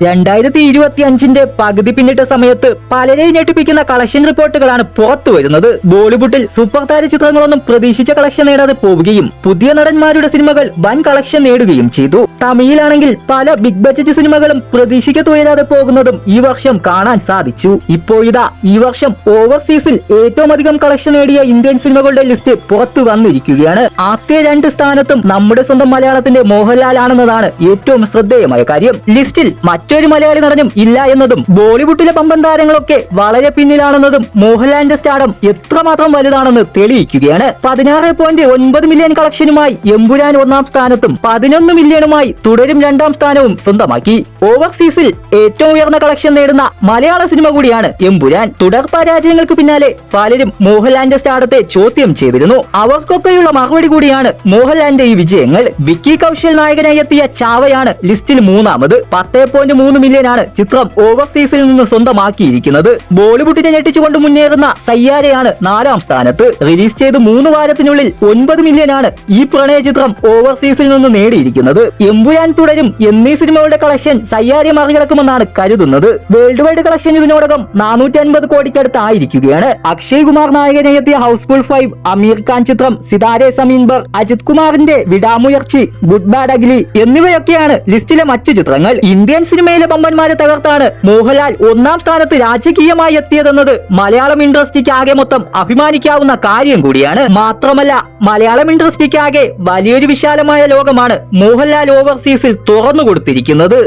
2025 പകുതി പിന്നിട്ട സമയത്ത് പലരെയും ഞെട്ടിപ്പിക്കുന്ന കളക്ഷൻ റിപ്പോർട്ടുകളാണ് പുറത്തു വരുന്നത്. ബോളിവുഡിൽ സൂപ്പർ താര ചിത്രങ്ങളൊന്നും പ്രതീക്ഷിച്ച കളക്ഷൻ നേടാതെ പോവുകയും പുതിയ നടന്മാരുടെ സിനിമകൾ വൻ കളക്ഷൻ നേടുകയും ചെയ്തു. തമിഴിലാണെങ്കിൽ പല ബിഗ് ബഡ്ജറ്റ് സിനിമകളും പ്രതീക്ഷിക്കത്തുയരാതെ പോകുന്നതും ഈ വർഷം കാണാൻ സാധിച്ചു. ഇപ്പോഴിതാ ഈ വർഷം ഓവർസീസിൽ ഏറ്റവും അധികം കളക്ഷൻ നേടിയ ഇന്ത്യൻ സിനിമകളുടെ ലിസ്റ്റ് പുറത്തു വന്നിരിക്കുകയാണ്. ആദ്യ 2 സ്ഥാനത്തും നമ്മുടെ സ്വന്തം മലയാളത്തിന്റെ മോഹൻലാൽ ആണെന്നതാണ് ഏറ്റവും ശ്രദ്ധേയമായ കാര്യം. ലിസ്റ്റിൽ മറ്റൊരു മലയാളി നടനും ഇല്ല എന്നതും ബോളിവുഡിലെ പമ്പൻ താരങ്ങളൊക്കെ വളരെ പിന്നിലാണെന്നതും മോഹൻലാലിന്റെ സ്റ്റാർഡം എത്രമാത്രം വലുതാണെന്ന് തെളിയിക്കുകയാണ്. 16.9 മില്യൺ കളക്ഷനുമായി എമ്പുരാൻ 1-ാം സ്ഥാനത്തും 11 മില്യണുമായി തുടരും 2-ാം സ്ഥാനവും സ്വന്തമാക്കി. ഓവർസീസിൽ ഏറ്റവും ഉയർന്ന കളക്ഷൻ നേടുന്ന മലയാള സിനിമ കൂടിയാണ് എമ്പുരാൻ. തുടർ പരാജയങ്ങൾക്ക് പിന്നാലെ പലരും മോഹൻലാലിന്റെ സ്റ്റാർഡത്തെ ചോദ്യം ചെയ്തിരുന്നു. അവർക്കൊക്കെയുള്ള മറുപടി കൂടിയാണ് മോഹൻലാലിന്റെ ഈ വിജയങ്ങൾ. വിക്കി കൗശൽ നായകനായി എത്തിയ ചാവയാണ് ലിസ്റ്റിൽ 3-ാമത്. 10.3 മില്യനാണ് ചിത്രം ഓവർസീസിൽ നിന്ന് സ്വന്തമാക്കിയിരിക്കുന്നത്. ബോളിവുഡിനെ ഞെട്ടിച്ചുകൊണ്ട് മുന്നേറുന്ന സയ്യാരയാണ് 4-ാം സ്ഥാനത്ത്. റിലീസ് ചെയ്ത് 3 വാരത്തിനുള്ളിൽ 9 മില്യനാണ് ഈ പ്രണയ ചിത്രം ഓവർസീസിൽ നിന്ന് നേടിയിരിക്കുന്നത്. എമ്പുരാൻ തുടരും എന്നീ സിനിമകളുടെ കളക്ഷൻ സയ്യാരെ മറികടക്കുമെന്നാണ് കരുതുന്നത്. വേൾഡ് വൈഡ് കളക്ഷൻ ഇതിനോടകം 450 കോടിക്കടുത്ത് ആയിരിക്കുകയാണ്. അക്ഷയ് കുമാർ നായകനായി എത്തിയ ഹൗസ്ഫുൾ 5, അമീർ ഖാൻ ചിത്രം സിതാരെ സമീൻ ബർ, അജിത് കുമാറിന്റെ വിടാമുയർച്ചി, ഗുഡ് ബാഡ് അഗ്ലി എന്നിവയൊക്കെയാണ് ലിസ്റ്റിലെ മറ്റു ചിത്രങ്ങൾ. ഇന്ത്യൻ സിനിമയിലെ പമ്പന്മാരെ തകർത്താണ് മോഹൻലാൽ 1-ാം സ്ഥാനത്ത് രാജകീയമായി എത്തിയതെന്നത് മലയാളം ഇൻഡസ്ട്രിക്ക് ആകെ മൊത്തം അഭിമാനിക്കാവുന്ന കാര്യം കൂടിയാണ്. മാത്രമല്ല മലയാളം ഇൻഡസ്ട്രിക്ക് ആകെ വലിയൊരു വിശാലമായ ലോകമാണ് മോഹൻലാൽ ഓവർസീസിൽ തുറന്നു കൊടുത്തിരിക്കുന്നത്.